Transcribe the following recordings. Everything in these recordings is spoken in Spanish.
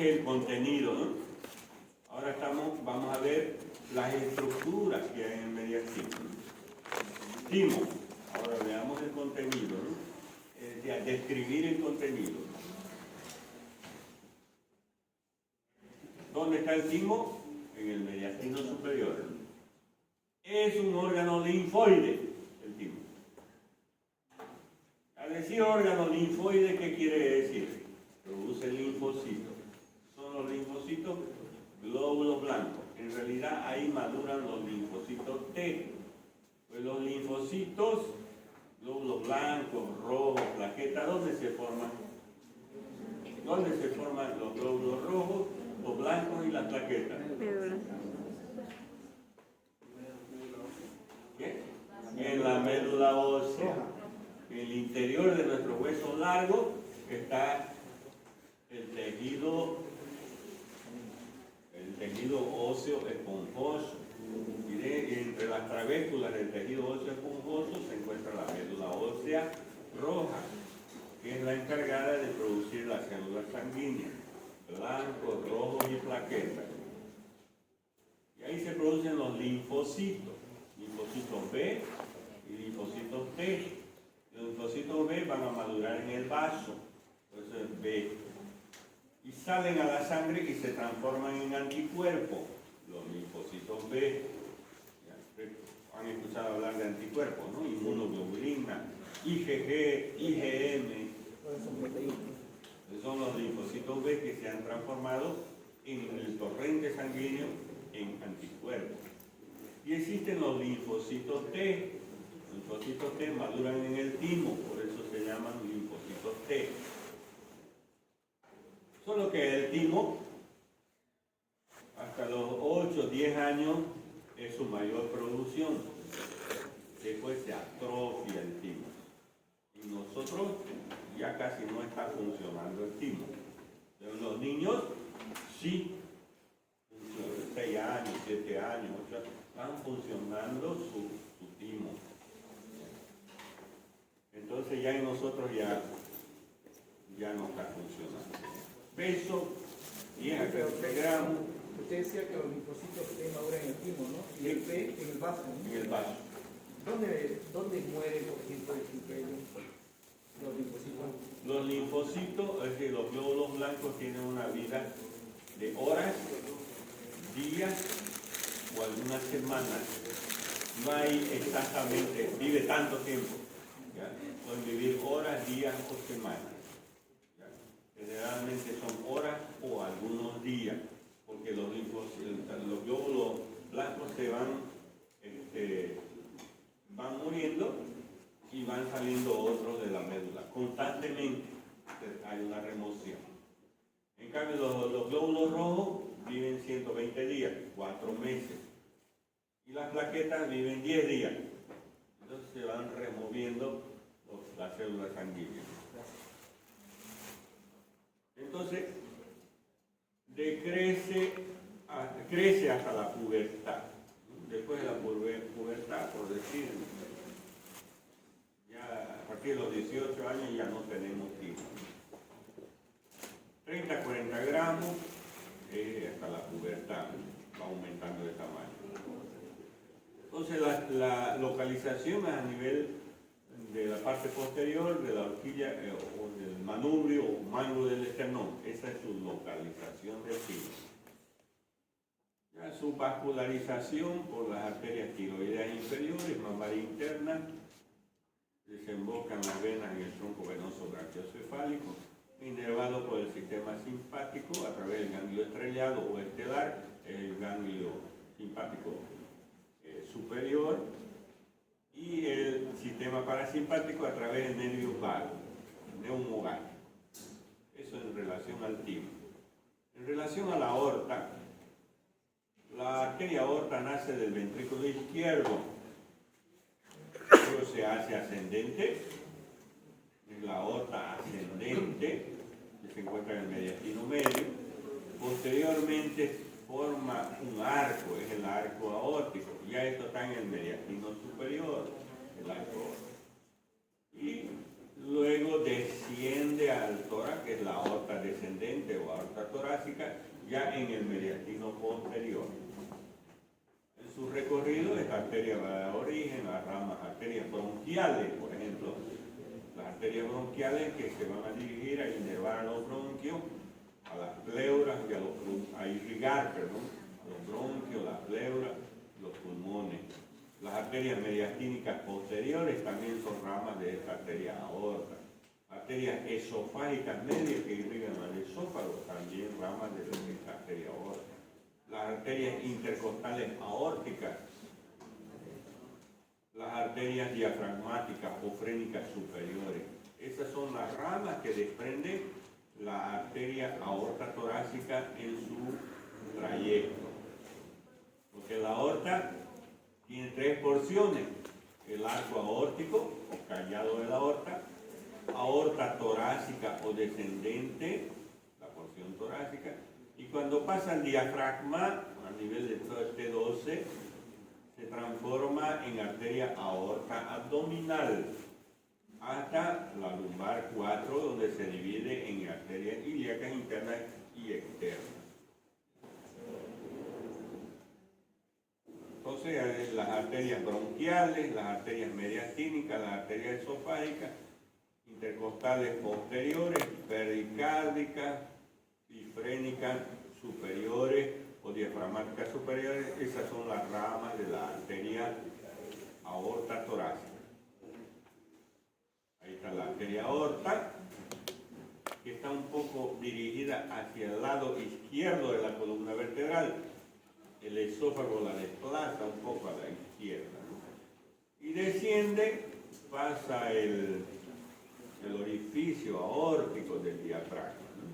es el contenido, ¿no? Ahora vamos a ver las estructuras que hay en el mediastino. Timo. Ahora veamos el contenido, ¿no? Describir el contenido. ¿Dónde está el timo? En el mediastino superior. Es un órgano linfoide, el timo. Al decir órgano linfoide, ¿qué quiere decir? Produce linfocitos. Son los linfocitos glóbulos blancos. En realidad ahí maduran los linfocitos T. Pues los linfocitos, glóbulos blancos, rojos, plaquetas, ¿dónde se forman? ¿Dónde se forman los glóbulos rojos, los blancos y las plaquetas? ¿Qué? En la médula ósea. En el interior de nuestro hueso largo está el tejido óseo esponjoso. Y entre las trabéculas del tejido óseo esponjoso se encuentra la médula ósea roja, que es la encargada de producir las células sanguíneas, blancos, rojos y plaquetas. Y ahí se producen los linfocitos B y linfocitos T. Los linfocitos B van a madurar en el vaso, por eso es B. Y salen a la sangre y se transforman en anticuerpos, los linfocitos B. Ya, han escuchado hablar de anticuerpos, ¿no? Inmunoglobulina, IgG, IgM. Son los linfocitos B que se han transformado en el torrente sanguíneo en anticuerpos. Y existen los linfocitos T. Los linfocitos T maduran en el timo, por eso se llaman linfocitos T. Solo que el timo, hasta los 8 o 10 años, es su mayor producción. Después se atrofia el timo. Y nosotros ya casi no está funcionando el timo. Pero los niños sí, 6 años, 7 años, 8 años, van funcionando su timo. Entonces ya en nosotros ya no está funcionando. Peso, 10 a 13 gramos. Usted decía que los linfocitos T maduran en el timo, ¿no? Y el P en el vaso, ¿no? En el vaso. ¿Dónde muere, por ejemplo, el ciprelio? Los linfocitos. Los linfocitos, es decir, los glóbulos blancos tienen una vida de horas, días o algunas semanas. No hay exactamente, vive tanto tiempo. ¿Ya? Pueden vivir horas, días o semanas. ¿Ya? Generalmente son horas o algunos días, porque los glóbulos blancos se van muriendo y van saliendo otros de la médula. Constantemente hay una remoción. En cambio, los glóbulos rojos viven 120 días, 4 meses. Y las plaquetas viven 10 días. Entonces se van removiendo las células sanguíneas. Entonces, crece hasta la pubertad. Después de la pubertad, por decir, ya a partir de los 18 años ya no tenemos timo. 30 a 40 gramos hasta la pubertad, va aumentando de tamaño. Entonces la localización es a nivel de la parte posterior de la horquilla o del manubrio o mango del esternón. Esa es su localización del timo. Ya su vascularización por las arterias tiroideas inferiores, mamaria interna, desembocan las venas en el tronco venoso brachiocefálico, inervado por el sistema simpático a través del ganglio estrellado o estelar, el ganglio simpático superior, y el sistema parasimpático a través del nervio vago, neumovago. Eso en relación al timo. En relación a la aorta, la arteria aorta nace del ventrículo izquierdo, luego se hace ascendente, es la aorta ascendente, que se encuentra en el mediastino medio, posteriormente forma un arco, es el arco aórtico, ya esto está en el mediastino superior, el arco aórtico. Y luego desciende al tórax, que es la aorta descendente o aorta torácica, ya en el mediastino posterior. En su recorrido, esta arteria va de origen, las ramas arterias bronquiales, por ejemplo, las arterias bronquiales que se van a dirigir a inervar a los bronquios, a las pleuras y a irrigar, perdón, a los bronquios, las pleuras, los pulmones. Las arterias mediastínicas posteriores también son ramas de esta arteria aorta. Arterias esofágicas medias que irrigan al esófago, también ramas de esta arteria aorta. Las arterias intercostales aórticas, las arterias diafragmáticas o frénicas superiores. Esas son las ramas que desprende la arteria aorta torácica en su trayecto. Porque la aorta tiene tres porciones: el arco aórtico o callado de la aorta, aorta torácica o descendente, la porción torácica, y cuando pasa el diafragma a nivel de todo este 12, se transforma en arteria aorta abdominal hasta la lumbar 4, donde se divide en arterias ilíacas internas y externas. Entonces, las arterias bronquiales, las arterias mediastínicas, las arterias esofágicas, intercostales posteriores, pericárdicas y frénicas superiores o diafragmáticas superiores, esas son las ramas de la arteria aorta torácica. Ahí está la arteria aorta, que está un poco dirigida hacia el lado izquierdo de la columna vertebral. El esófago la desplaza un poco a la izquierda, ¿no? Y desciende, pasa el orificio aórtico del diafragma, ¿no?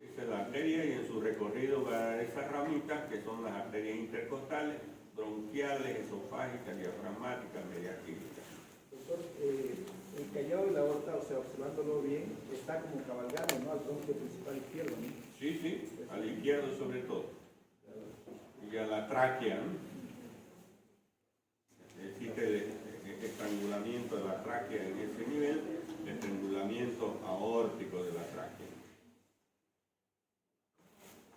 Esa es la arteria y en su recorrido va a dar esas ramitas que son las arterias intercostales, bronquiales, esofágicas, diafragmáticas, mediastínicas. Doctor, el callado de la aorta, o sea, observándolo bien, está como cabalgando, ¿no?, al bronquio principal izquierdo, ¿no? Sí, sí, al izquierdo sobre todo. Y a la tráquea, ¿no? Existe el estrangulamiento de la tráquea en ese nivel, el estrangulamiento aórtico de la tráquea.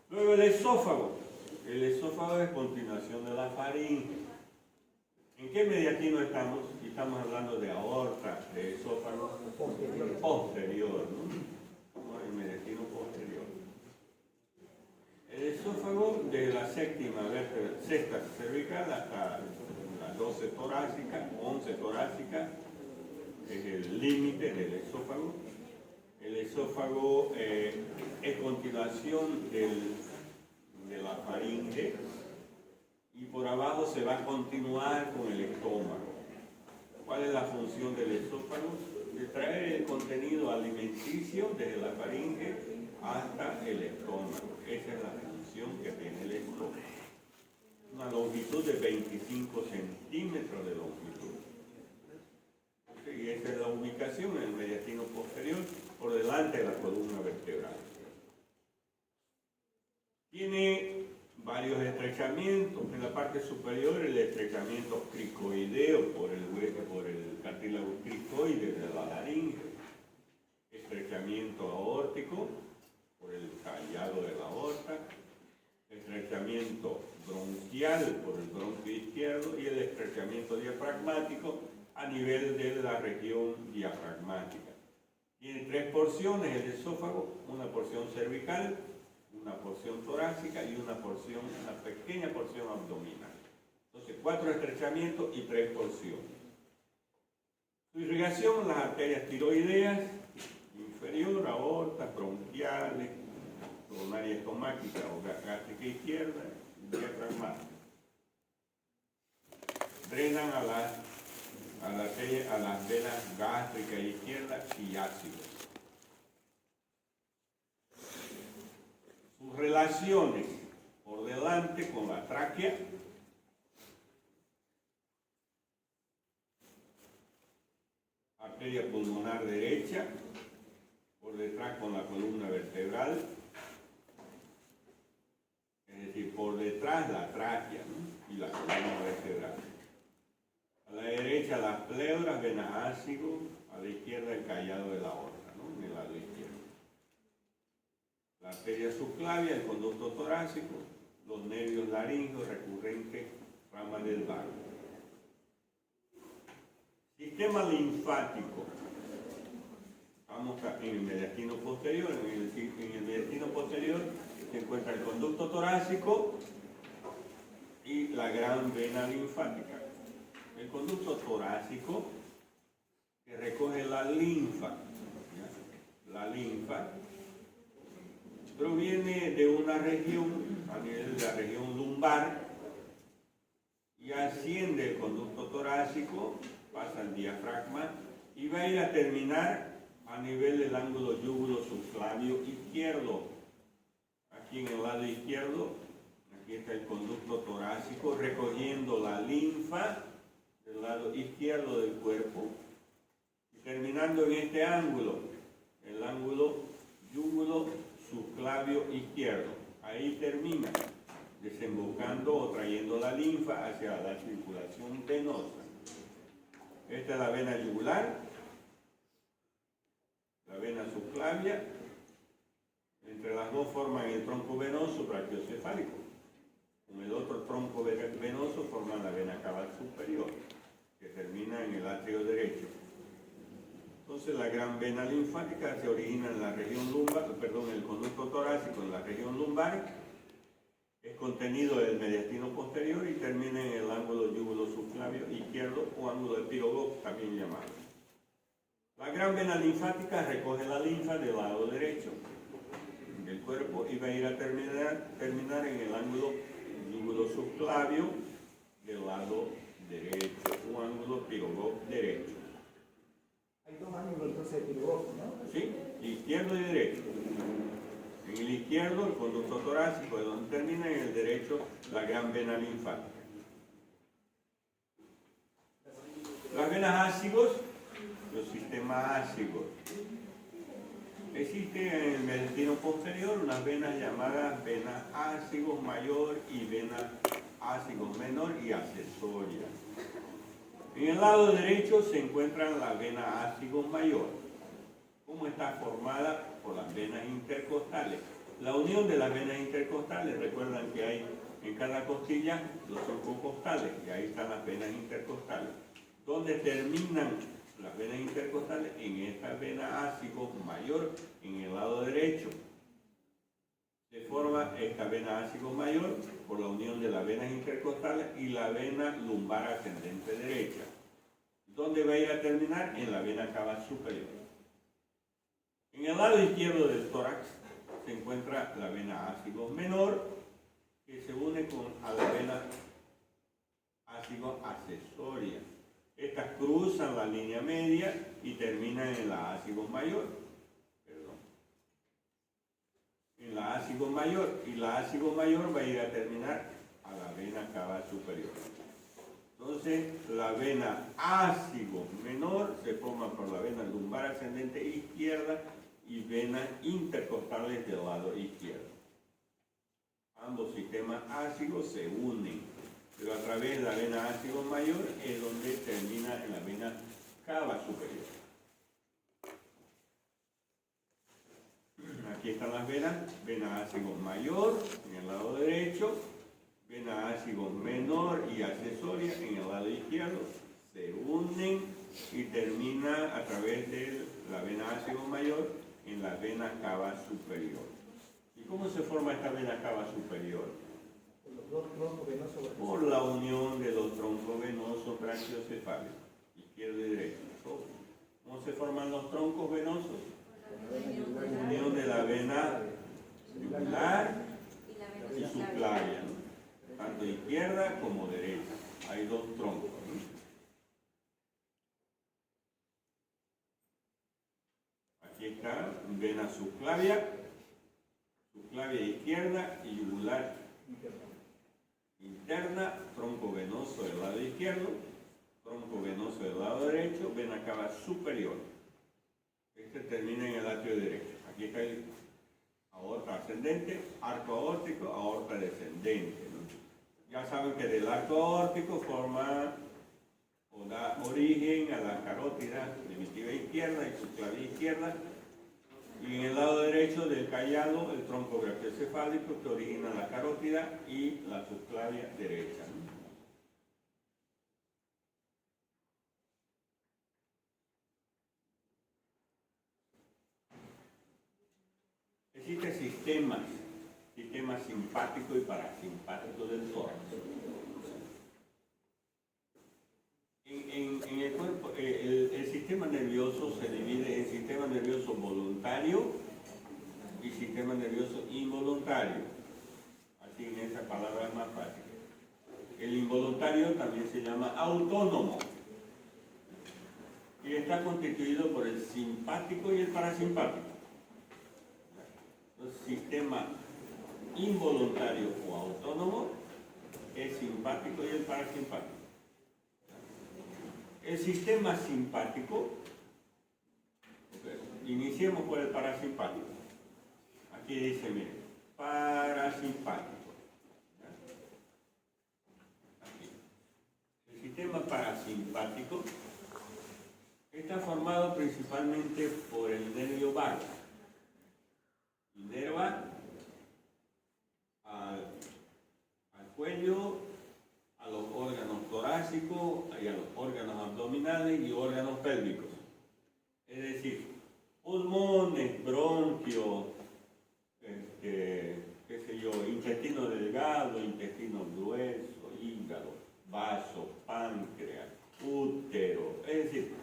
Luego el esófago. El esófago es continuación de la faringe. ¿En qué mediastino estamos? Estamos hablando de aorta, de esófago posterior, ¿no? El mediastino posterior. El esófago de la sexta cervical hasta la 12 torácica, 11 torácica, es el límite del esófago. El esófago es continuación de la faringe y por abajo se va a continuar con el estómago. ¿Cuál es la función del esófago? De traer el contenido alimenticio desde la faringe hasta el estómago. Esa es la función que tiene el estómago. Una longitud de 25 centímetros de longitud. Y esa es la ubicación en el mediastino posterior, por delante de la columna vertebral. Tiene varios estrechamientos. En la parte superior, el estrechamiento cricoideo por el cartílago cricoide de la laringe. Estrechamiento aórtico por el callado de la aorta, estrechamiento bronquial por el bronquio izquierdo y el estrechamiento diafragmático a nivel de la región diafragmática. Tiene tres porciones el esófago: una porción cervical, una porción torácica y una pequeña porción abdominal. Entonces, 4 estrechamientos y 3 porciones. Su irrigación, las arterias tiroideas, inferior, aorta, bronquiales, coronaria estomática o gástrica izquierda y diafragmática. Drenan a las venas gástricas izquierda y ácidos. Sus relaciones por delante con la tráquea, arteria pulmonar derecha, por detrás con la columna vertebral, es decir, por detrás la tráquea, ¿no?, y la columna vertebral. A la derecha derecha las pleuras, venas ácido, a la izquierda el callado de la aorta, ¿no? En el lado izquierdo. La arteria subclavia, el conducto torácico, los nervios laringeos recurrentes, ramas del vago. Sistema linfático. Vamos en el mediastino posterior. En el mediastino posterior se encuentra el conducto torácico y la gran vena linfática. El conducto torácico que recoge la linfa. ¿Ya? La linfa proviene de una región, a nivel de la región lumbar, y asciende el conducto torácico, pasa al diafragma y va a ir a terminar a nivel del ángulo yúgulo subclavio izquierdo. Aquí en el lado izquierdo, aquí está el conducto torácico recogiendo la linfa del lado izquierdo del cuerpo y terminando en este ángulo, el ángulo yúgulo subclavio izquierdo. Ahí termina, desembocando o trayendo la linfa hacia la circulación venosa. Esta es la vena yugular, la vena subclavia. Entre las dos forman el tronco venoso brachiocefálico. Con el otro tronco venoso forman la vena cava superior, que termina en el atrio derecho. Entonces la gran vena linfática se origina en la región lumbar, el conducto torácico en la región lumbar, es contenido del mediastino posterior y termina en el ángulo yúgulo subclavio izquierdo o ángulo de Pirogov, también llamado. La gran vena linfática recoge la linfa del lado derecho del cuerpo y va a ir a terminar en el ángulo yúgulo subclavio del lado derecho o ángulo Pirogov derecho. Hay dos ángulos entonces de Pirogov, ¿no? Sí, izquierdo y derecho. En el izquierdo el conducto torácico, de donde termina, en el derecho la gran vena linfática. Las venas ácigos, los sistemas ácigos. Existen en el mediastino posterior unas venas llamadas venas ácigos mayor y venas ácigos menor y accesorias. En el lado derecho se encuentran las venas ácigos mayor. ¿Cómo está formada? Por las venas intercostales. La unión de las venas intercostales, recuerdan que hay en cada costilla los troncos costales, y ahí están las venas intercostales. ¿Dónde terminan las venas intercostales? En esta vena ácigo mayor, en el lado derecho. Se forma esta vena ácigo mayor por la unión de las venas intercostales y la vena lumbar ascendente derecha. ¿Dónde va a ir a terminar? En la vena cava superior. En el lado izquierdo del tórax se encuentra la vena ácigo menor, que se une a la vena ácigo accesoria. Estas cruzan la línea media y terminan en la ácigo mayor. En la ácigo mayor, y la ácigo mayor va a ir a terminar a la vena cava superior. Entonces, la vena ácigo menor se forma por la vena lumbar ascendente izquierda y venas intercostales del lado izquierdo. Ambos sistemas ácigos se unen, pero a través de la vena ácigo mayor es donde termina en la vena cava superior. Aquí están las venas, vena ácigo mayor en el lado derecho, vena ácigo menor y accesoria en el lado izquierdo, se unen y termina a través de la vena ácigo mayor en la vena cava superior. ¿Y cómo se forma esta vena cava superior? Los dos troncos venosos. Por la unión de los troncos venosos brachiocefálicos, izquierdo y derecho. ¿Cómo se forman los troncos venosos? Unión de la vena yugular y subclavia, ¿no? Tanto izquierda como derecha. Hay dos troncos, ¿no? Aquí está vena subclavia izquierda y yugular interna, tronco venoso del lado izquierdo, tronco venoso del lado derecho, vena cava superior. Este termina en el atrio derecho. Aquí está el aorta ascendente, arco aórtico, aorta descendente, ¿no? Ya saben que del arco aórtico forma o da origen carótida primitiva izquierda y subclavia izquierda, y en el lado derecho del callado el tronco brachiocefálico que origina la carótida y la subclavia derecha. Existen sistemas simpático y parasimpático del tórax. En el cuerpo, el sistema nervioso se divide en sistema nervioso voluntario y sistema nervioso involuntario. Así en esa palabra es más fácil. El involuntario también se llama autónomo y está constituido por el simpático y el parasimpático. El sistema involuntario o autónomo, el simpático y el parasimpático. El sistema simpático, iniciemos por el parasimpático. Aquí dice, mire, parasimpático. Aquí. El sistema parasimpático está formado principalmente por el nervio vago. Inerva al cuello, a los órganos torácicos y a los órganos abdominales y órganos pélvicos. Es decir, pulmones, bronquios, qué sé yo, intestino delgado, intestino grueso, hígado, vaso, páncreas, útero, es decir,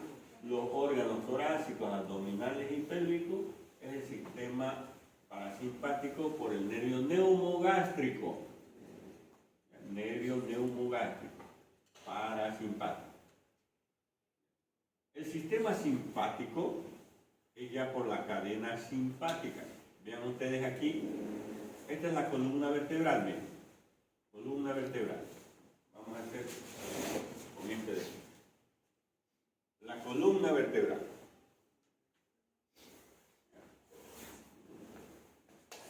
los órganos torácicos, abdominales y pélvicos es el sistema parasimpático por el nervio neumogástrico. Nervio neumogástrico, parasimpático. El sistema simpático es ya por la cadena simpática. Vean ustedes aquí, esta es la columna vertebral, miren. Columna vertebral. Vamos a hacer con este de aquí. La columna vertebral.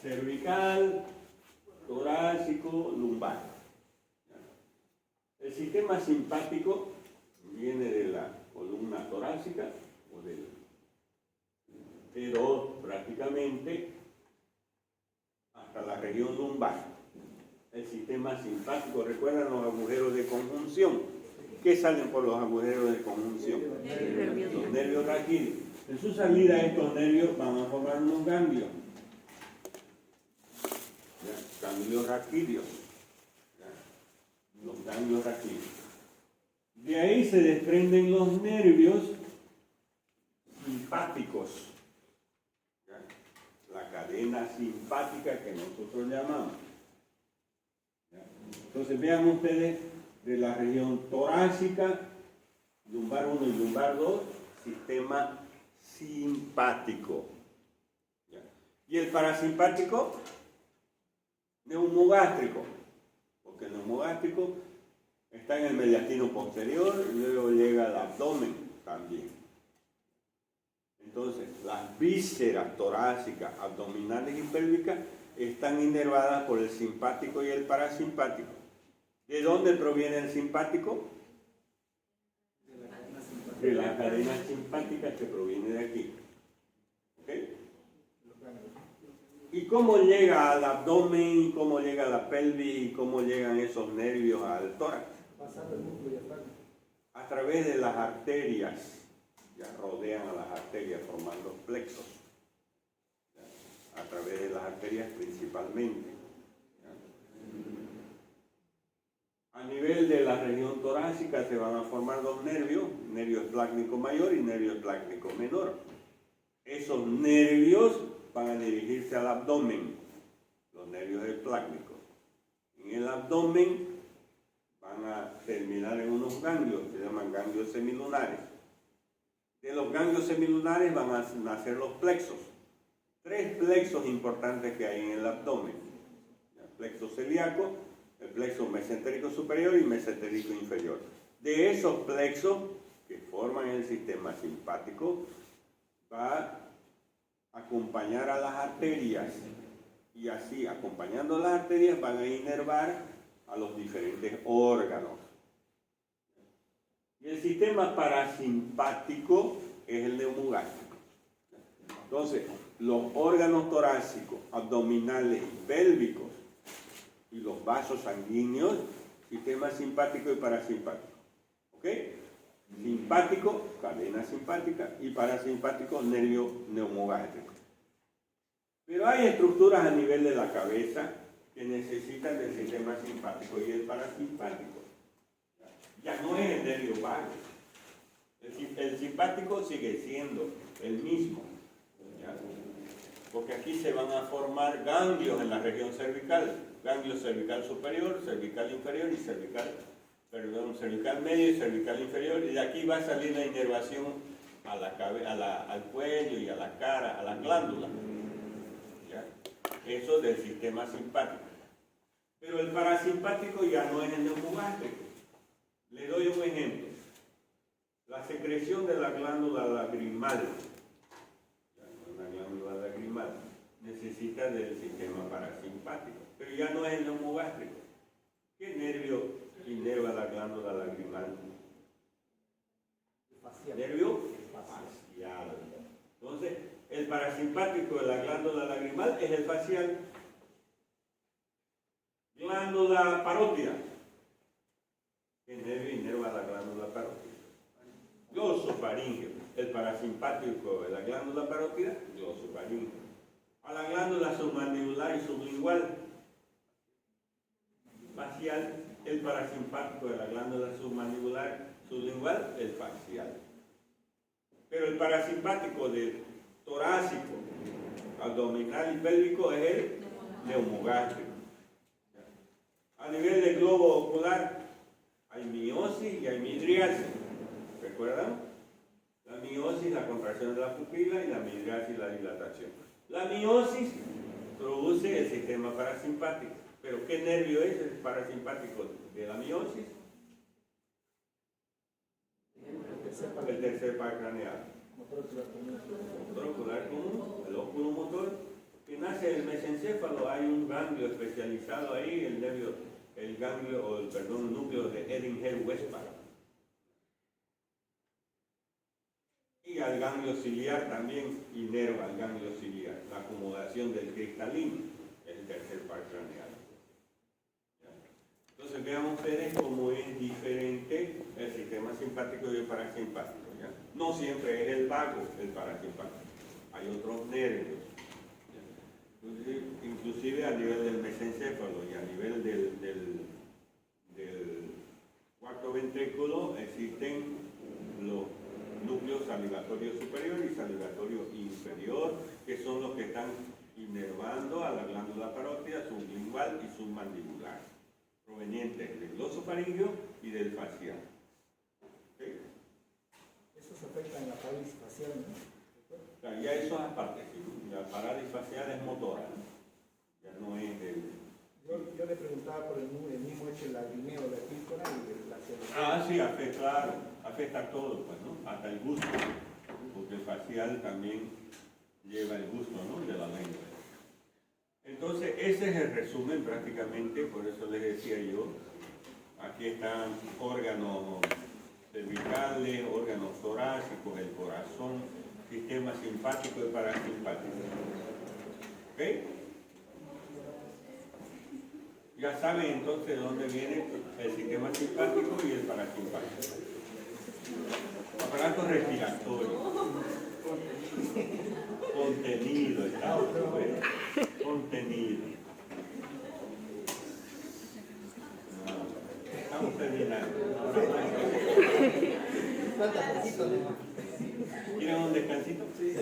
Cervical, torácico, lumbar. El sistema simpático viene de la columna torácica o del T2 prácticamente hasta la región lumbar. El sistema simpático, ¿recuerdan los agujeros de conjunción? ¿Qué salen por los agujeros de conjunción? Los nervios raquídeos. En su salida estos nervios van a formar unos ganglios. Ganglios raquídeos. Los ganglios raquídeos. De ahí se desprenden los nervios simpáticos. La cadena simpática que nosotros llamamos. Entonces vean ustedes de la región torácica, lumbar 1 y lumbar 2, sistema simpático. Y el parasimpático, neumogástrico, porque el neumogástrico está en el mediastino posterior y luego llega al abdomen también. Entonces, las vísceras torácicas, abdominales y pélvicas están inervadas por el simpático y el parasimpático. ¿De dónde proviene el simpático? De la cadena simpática que proviene de aquí. ¿Okay? ¿Y cómo llega al abdomen, cómo llega a la pelvis y cómo llegan esos nervios al tórax? Pasando el músculo diafragma. A través de las arterias. Ya rodean a las arterias formando plexos. ¿Ya? A través de las arterias principalmente. ¿Ya? A nivel de la región torácica se van a formar dos nervios, nervio esplácnico mayor y nervio esplácnico menor. Esos nervios van a dirigirse al abdomen, los nervios esplácnicos. En el abdomen van a terminar en unos ganglios, se llaman ganglios semilunares. De los ganglios semilunares van a nacer los plexos. 3 plexos importantes que hay en el abdomen. El plexo celíaco, el plexo mesentérico superior y mesentérico inferior. De esos plexos que forman el sistema simpático, va a acompañar a las arterias y así, acompañando las arterias, van a inervar a los diferentes órganos. Y el sistema parasimpático es el neumogástrico. Entonces, los órganos torácicos, abdominales y pélvicos y los vasos sanguíneos, sistema simpático y parasimpático. ¿Ok? Simpático, cadena simpática, y parasimpático, nervio neumogástrico. Pero hay estructuras a nivel de la cabeza que necesitan del sistema simpático y el parasimpático. Ya no es el nervio vago. El simpático sigue siendo el mismo. ¿Ya? Porque aquí se van a formar ganglios en la región cervical. Ganglio cervical superior, cervical inferior y cervical medio y cervical inferior. Y de aquí va a salir la inervación a al cuello y a la cara, a las glándulas. ¿Ya? Eso del sistema simpático. Pero el parasimpático ya no es el neumogástrico. Le doy un ejemplo. La secreción de la glándula lagrimal, una glándula lagrimal, necesita del sistema parasimpático, pero ya no es el neumogástrico. ¿Qué nervio inerva la glándula lagrimal? Facial. Nervio facial. Entonces, el parasimpático de la glándula lagrimal es el facial. Glándula parótida. ¿Qué nervio inerva la glándula parótida? Glosofaríngeo. El parasimpático de la glándula parótida, glosofaríngeo. A la glándula submandibular y sublingual. Facial. El parasimpático de la glándula submandibular, sublingual, el facial. Pero el parasimpático del torácico, abdominal y pélvico es el neumogástrico. A nivel del globo ocular hay miosis y hay midriasis. ¿Recuerdan? La miosis, la contracción de la pupila, y la midriasis, la dilatación. La miosis produce el sistema parasimpático. ¿Pero qué nervio es el parasimpático de la miosis? El tercer par craneal. Motor ocular común, el óculo motor, que nace del mesencéfalo. Hay un ganglio especializado ahí, el núcleo de Edinger-Westphal. Y al ganglio ciliar también inerva al ganglio ciliar, la acomodación del cristalino, el tercer par craneal. Entonces vean ustedes cómo es diferente el sistema simpático y el parasimpático. ¿Ya? No siempre es el vago el parasimpático, hay otros nervios. ¿Ya? Inclusive a nivel del mesencéfalo y a nivel del cuarto ventrículo existen los núcleos salivatorio superior y salivatorio inferior, que son los que están inervando a la glándula parótida, sublingual y submandibular, provenientes del glosofaríngeo y del facial. ¿Okay? Eso se afecta en la parálisis facial, ¿no? O sea, ya eso es aparte, la parálisis facial es motora, ya no es del... Yo le preguntaba por el mismo hecho del lagrimeo de la pílcora y de la cielo. Ah, sí, claro, afecta a todo, pues, ¿no? Hasta el gusto, porque el facial también lleva el gusto, ¿no?, de la lengua. Entonces, ese es el resumen prácticamente, por eso les decía yo, aquí están órganos cervicales, órganos torácicos, el corazón, sistema simpático y parasimpático. ¿Ok? Ya saben entonces de dónde viene el sistema simpático y el parasimpático. Aparato respiratorio. Contenido, estamos, contenido. Estamos terminando. ¿Quieren un descansito? Sí.